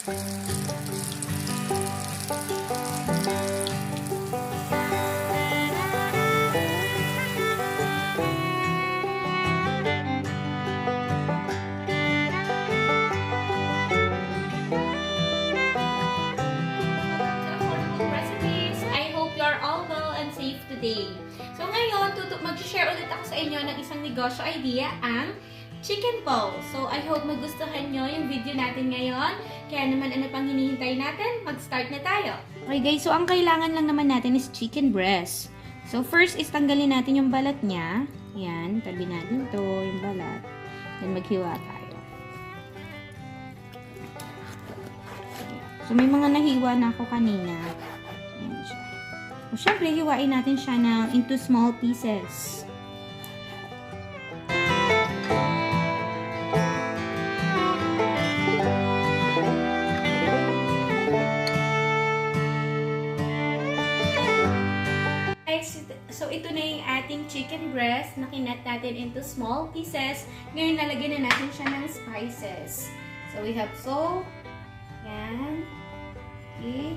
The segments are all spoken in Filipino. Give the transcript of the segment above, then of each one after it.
Today. So ngayon, mag-share ulit ako sa inyo ng isang negosyo idea, ang chicken balls. So I hope magustuhan nyo yung video natin ngayon. Kaya naman ano pang hinihintay natin? Mag-start na tayo. Okay guys, so ang kailangan lang naman natin is chicken breast. So first is tanggalin natin yung balat niya. Yan, tabi natin to, yung balat. Then maghiwa tayo. So may mga nahiwa na ako kanina. Ayan siya. So, syempre, hiwain natin siya into small pieces. Guys, so ito na yung ating chicken breast na kinat natin into small pieces. Ngayon, lalagyan na natin siya ng spices. So, we have salt. Yan. Okay.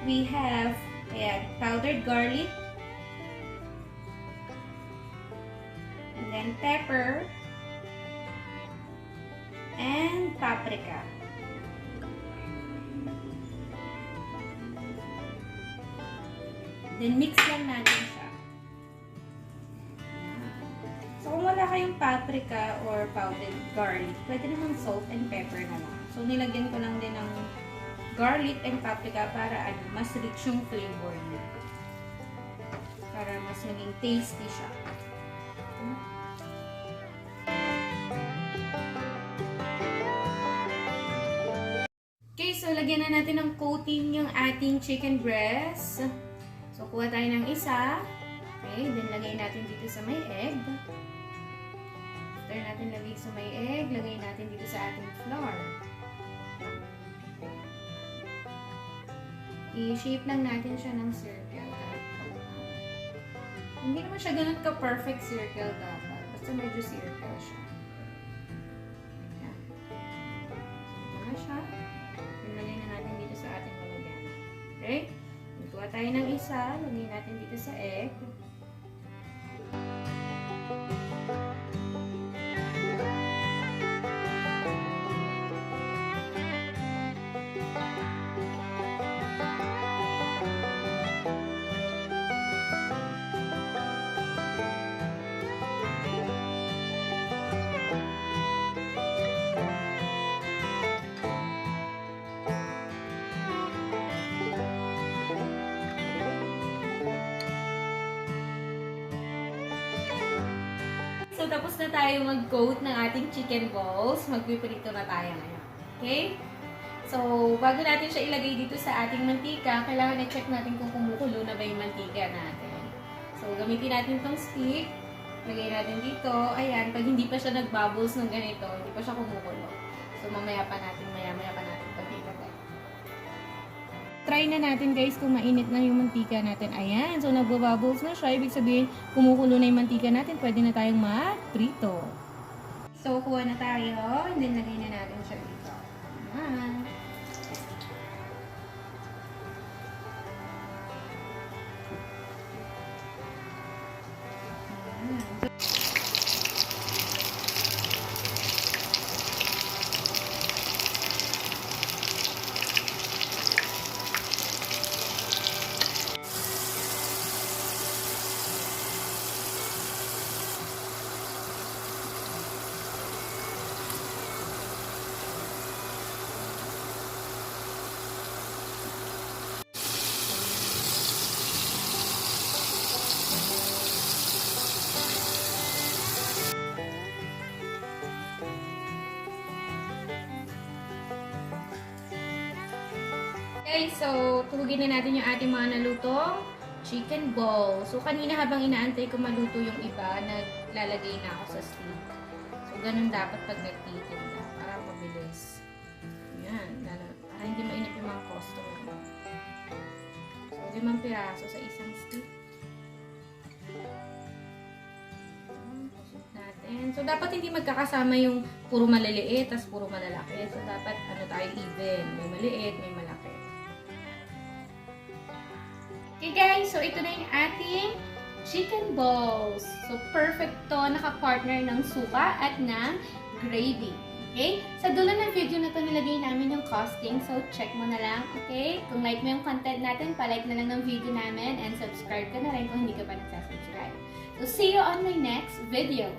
We have powdered garlic, and then pepper, and paprika. Then mix lang natin siya. So kung wala kayong paprika or powdered garlic, pwede naman salt and pepper na lang. So nilagyan ko lang din ng garlic and paprika para mas rich yung flavor niya. Para mas maging tasty siya. Okay, so lagyan na natin ng coating yung ating chicken breast. So kuha tayo ng isa. Okay, then lagay natin dito sa may egg. After natin lagay sa may egg, lagay natin dito sa ating flour. I-shape lang natin siya ng circle. Hindi naman siya ganun ka-perfect circle dapat. Basta medyo circle siya. Ayan. So, ito na siya. Ilagay na natin dito sa ating lalagyan. Okay? Kuha tayo ng isa. Lagay natin dito sa egg. So, tapos na tayo mag-coat ng ating chicken balls. Magpiprito na tayo ngayon. Okay? So, bago natin siya ilagay dito sa ating mantika, kailangan i-check natin kung kumukulo na ba yung mantika natin. So, gamitin natin itong stick. Lagay natin dito. Ayan, pag hindi pa siya nag-bubbles ng ganito, hindi pa siya kumukulo. So, maya pa natin pag-ilagay. Try na natin guys kung mainit na yung mantika natin. Ayan, so nagbo-bubbles na siya. Ibig sabihin, kumukulo na yung mantika natin. Pwede na tayong mag-prito. So, kuha na tayo. And then, lagay na natin siya dito. Ayan. Okay, so tuhugin na natin yung ating mga nalutong chicken ball. So kanina habang inaantay ko maluto yung iba, naglalagay na ako sa stick. So ganun dapat pag nagtitinda para mabilis. Yan, para hindi mainip yung mga customer. So 5 piraso sa isang stick. Kusot natin. So So, dapat hindi magkakasama yung puro maliliit, tas puro malalaki. So, dapat ano tayo, even. May maliit, may malaki. Okay guys, so ito na yung ating chicken balls. So, perfect to, naka-partner ng suka at ng gravy. Okay? Sa dulo ng video na to nilagay namin yung costing. So, check mo na lang. Okay? Kung like mo yung content natin, palike na lang ng video namin and subscribe ka na rin kung hindi ka pa nagsasubscribe. So, see you on my next video.